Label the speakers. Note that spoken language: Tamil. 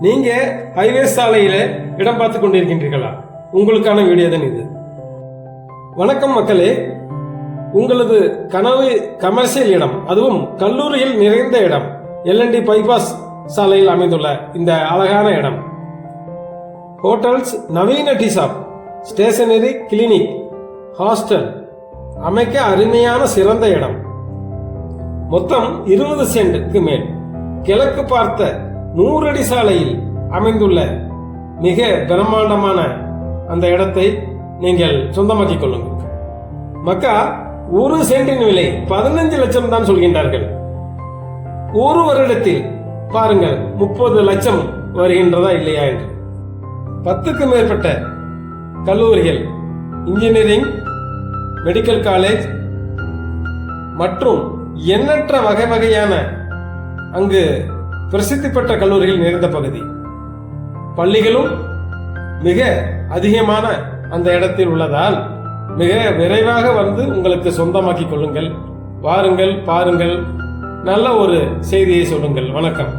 Speaker 1: நீங்க ஹைவே சாலையில இடம் பார்த்து கொண்டிருக்கின்றீர்களா? உங்களுக்கான வீடியோ தான் இது. வணக்கம் மக்களே, உங்களது கனவு கமர்ஷியல் இடம், அதுவும் கல்லூரியில் நிறைந்த இடம், LND பைபாஸ் சாலையில் அமைந்துள்ள இந்த அழகான இடம். ஹோட்டல்ஸ், நவீன tea shop, stationery, clinic, hostel அமைக்க அருமையான சிறந்த இடம். மொத்தம் 20 சென்ட்டுக்கு மேல் கிழக்கு பார்த்த 100 அடி சாலையில் அமைந்துள்ள மிக பிரம்மாண்டமான அந்த இடத்தை நீங்கள் சொந்தமாக்கிக் கொள்ளுங்கள். மக்கா, 1 சென்டின் விலை 15 லட்சம் தான் சொல்கின்றார்கள். ஒரு வருடத்தில் பாருங்கள் 30 லட்சம் வருகின்றதா இல்லையா என்று. 10க்கு மேற்பட்ட கல்லூரிகள், இன்ஜினியரிங், மெடிக்கல் காலேஜ் மற்றும் எண்ணற்ற வகை வகையான அங்கு பிரசித்தி பெற்ற கல்லூரிகள் நிறைந்த பகுதி. பள்ளிகளும் மிக அதிகமான அந்த இடத்தில் உள்ளதால் மிக விரைவாக வந்து உங்களுக்கு சொந்தமாக்கிக் கொள்ளுங்கள். வாருங்கள், பாருங்கள், நல்ல ஒரு செய்தியை சொல்லுங்கள். வணக்கம்.